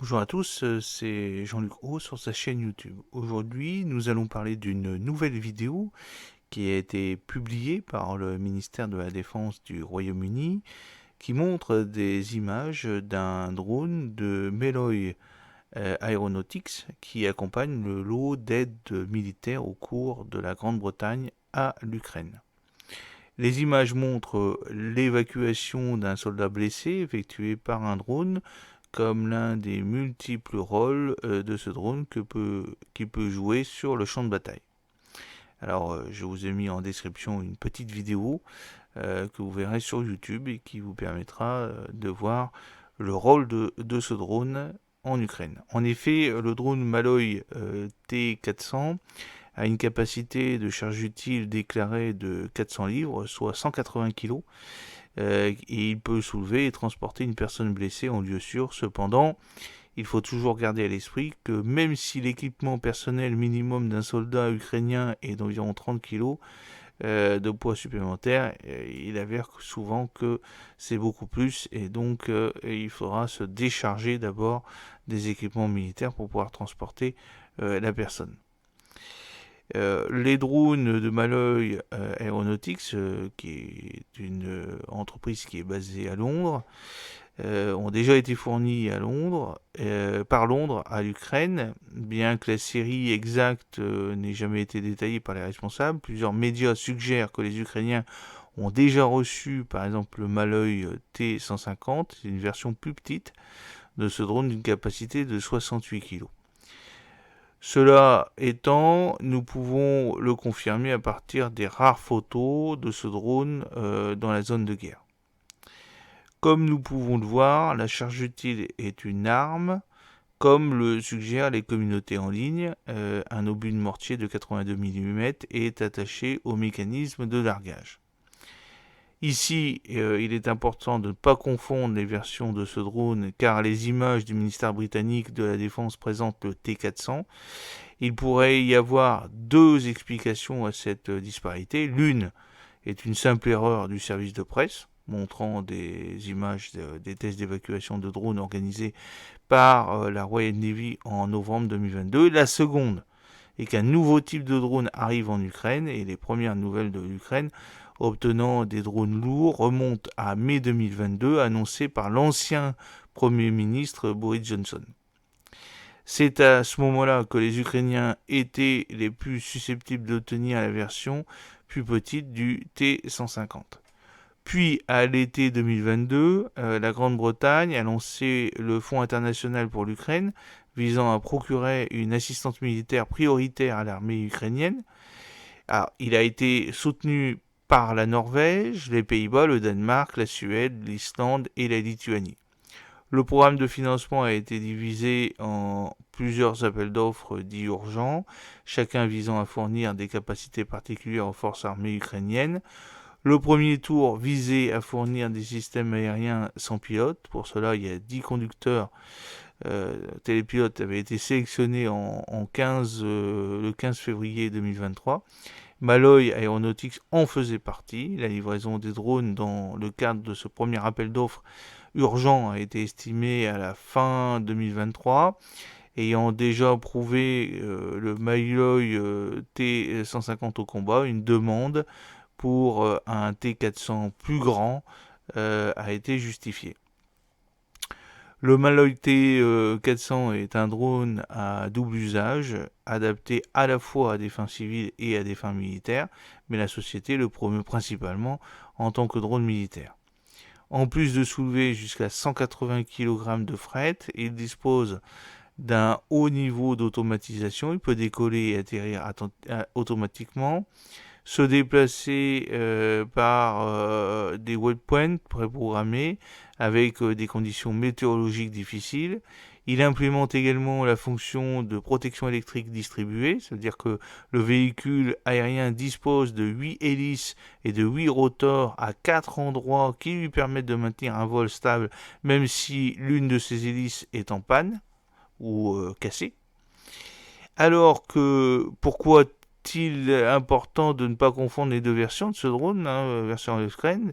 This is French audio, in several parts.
Bonjour à tous, c'est Jean-Luc Haut sur sa chaîne YouTube. Aujourd'hui, nous allons parler d'une nouvelle vidéo qui a été publiée par le ministère de la Défense du Royaume-Uni, qui montre des images d'un drone de Meloy Aeronautics qui accompagne le lot d'aide militaire au cours de la Grande-Bretagne à l'Ukraine. Les images montrent l'évacuation d'un soldat blessé effectuée par un drone comme l'un des multiples rôles de ce drone qu'il peut jouer sur le champ de bataille. Alors, je vous ai mis en description une petite vidéo que vous verrez sur YouTube et qui vous permettra de voir le rôle de ce drone en Ukraine. En effet, le drone Maloy T400 a une capacité de charge utile déclarée de 400 livres, soit 180 kg, et il peut soulever et transporter une personne blessée en lieu sûr. Cependant, il faut toujours garder à l'esprit que même si l'équipement personnel minimum d'un soldat ukrainien est d'environ 30 kg de poids supplémentaire, il avère souvent que c'est beaucoup plus et donc il faudra se décharger d'abord des équipements militaires pour pouvoir transporter la personne. Les drones de Maloy Aeronautics, qui est une entreprise qui est basée à Londres, ont déjà été fournis à Londres, par Londres à l'Ukraine, bien que la série exacte n'ait jamais été détaillée par les responsables. Plusieurs médias suggèrent que les Ukrainiens ont déjà reçu, par exemple, le Maloy T150, une version plus petite de ce drone d'une capacité de 68 kg. Cela étant, nous pouvons le confirmer à partir des rares photos de ce drone dans la zone de guerre. Comme nous pouvons le voir, la charge utile est une arme, comme le suggèrent les communautés en ligne. Un obus de mortier de 82 mm est attaché au mécanisme de largage. Ici, il est important de ne pas confondre les versions de ce drone car les images du ministère britannique de la Défense présentent le T400. Il pourrait y avoir deux explications à cette disparité. L'une est une simple erreur du service de presse, montrant des images des tests d'évacuation de drones organisés par la Royal Navy en novembre 2022. La seconde est qu'un nouveau type de drone arrive en Ukraine et les premières nouvelles de l'Ukraine obtenant des drones lourds remontent à mai 2022, annoncé par l'ancien Premier ministre Boris Johnson. C'est à ce moment-là que les Ukrainiens étaient les plus susceptibles d'obtenir la version plus petite du T150. Puis, à l'été 2022, la Grande-Bretagne a lancé le Fonds international pour l'Ukraine, visant à procurer une assistance militaire prioritaire à l'armée ukrainienne. Alors, il a été soutenu par la Norvège, les Pays-Bas, le Danemark, la Suède, l'Islande et la Lituanie. Le programme de financement a été divisé en plusieurs appels d'offres dits urgents, chacun visant à fournir des capacités particulières aux forces armées ukrainiennes. Le premier tour visait à fournir des systèmes aériens sans pilote. Pour cela, il y a 10 conducteurs télépilotes avaient été sélectionnés le 15 février 2023. Maloy Aeronautics en faisait partie. La livraison des drones dans le cadre de ce premier appel d'offres urgent a été estimée à la fin 2023. Ayant déjà prouvé le Maloy T150 au combat, une demande pour un T400 plus grand a été justifiée. Le Maloy T400 est un drone à double usage, adapté à la fois à des fins civiles et à des fins militaires, mais la société le promeut principalement en tant que drone militaire. En plus de soulever jusqu'à 180 kg de fret, il dispose d'un haut niveau d'automatisation. Il peut décoller et atterrir automatiquement, se déplacer par des waypoints préprogrammés avec des conditions météorologiques difficiles. Il implémente également la fonction de protection électrique distribuée, c'est-à-dire que le véhicule aérien dispose de 8 hélices et de 8 rotors à 4 endroits qui lui permettent de maintenir un vol stable même si l'une de ces hélices est en panne ou cassée. Alors que pourquoi est-il important de ne pas confondre les deux versions de ce drone, version Ukraine?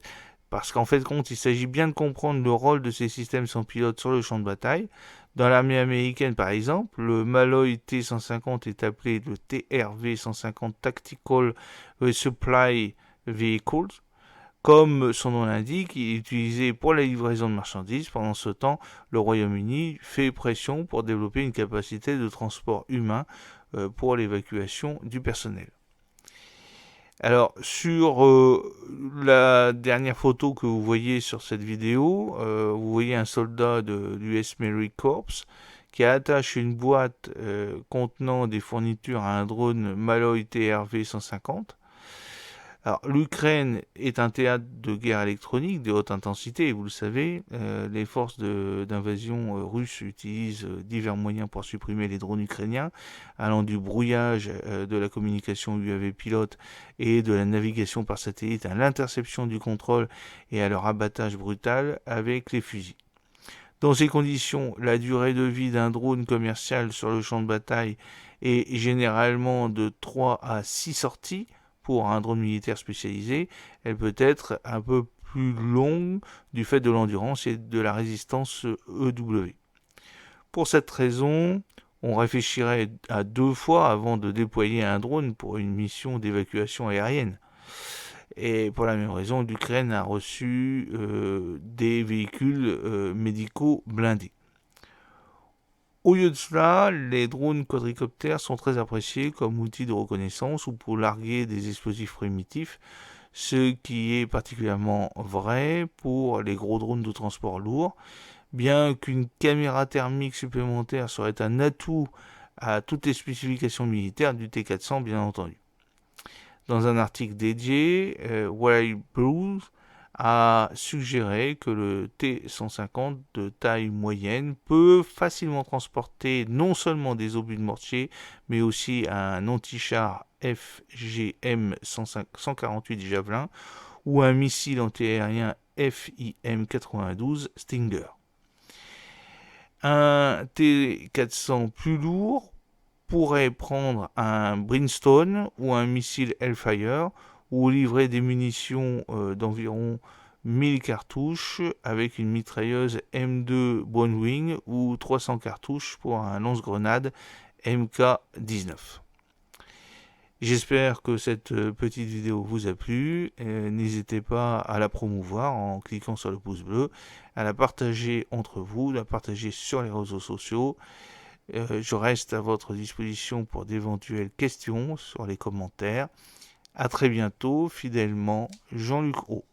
Parce qu'en fait, il s'agit bien de comprendre le rôle de ces systèmes sans pilote sur le champ de bataille. Dans l'armée américaine, par exemple, le Malloy T-150 est appelé le TRV-150 Tactical Resupply Vehicles. Comme son nom l'indique, il est utilisé pour la livraison de marchandises. Pendant ce temps, le Royaume-Uni fait pression pour développer une capacité de transport humain pour l'évacuation du personnel. Alors, sur la dernière photo que vous voyez sur cette vidéo, vous voyez un soldat de l'US Marine Corps qui attache une boîte contenant des fournitures à un drone Malloy TRV-150. Alors, l'Ukraine est un théâtre de guerre électronique de haute intensité, et vous le savez, les forces d'invasion russes utilisent divers moyens pour supprimer les drones ukrainiens, allant du brouillage de la communication UAV pilote et de la navigation par satellite à l'interception du contrôle et à leur abattage brutal avec les fusils. Dans ces conditions, la durée de vie d'un drone commercial sur le champ de bataille est généralement de 3 à 6 sorties. Pour un drone militaire spécialisé, elle peut être un peu plus longue du fait de l'endurance et de la résistance EW. Pour cette raison, on réfléchirait à 2 fois avant de déployer un drone pour une mission d'évacuation aérienne. Et pour la même raison, l'Ukraine a reçu des véhicules médicaux blindés. Au lieu de cela, les drones quadricoptères sont très appréciés comme outil de reconnaissance ou pour larguer des explosifs primitifs, ce qui est particulièrement vrai pour les gros drones de transport lourd, bien qu'une caméra thermique supplémentaire serait un atout à toutes les spécifications militaires du T400 bien entendu. Dans un article dédié, Wild Blues a suggéré que le T-150 de taille moyenne peut facilement transporter non seulement des obus de mortier, mais aussi un anti-char FGM-148 Javelin ou un missile antiaérien FIM-92 Stinger. Un T-400 plus lourd pourrait prendre un Brimstone ou un missile Hellfire ou livrer des munitions d'environ 1000 cartouches avec une mitrailleuse M2 Browning ou 300 cartouches pour un lance-grenade MK-19. J'espère que cette petite vidéo vous a plu. N'hésitez pas à la promouvoir en cliquant sur le pouce bleu, à la partager entre vous, à la partager sur les réseaux sociaux. Je reste à votre disposition pour d'éventuelles questions sur les commentaires. A très bientôt, fidèlement, Jean-Luc O.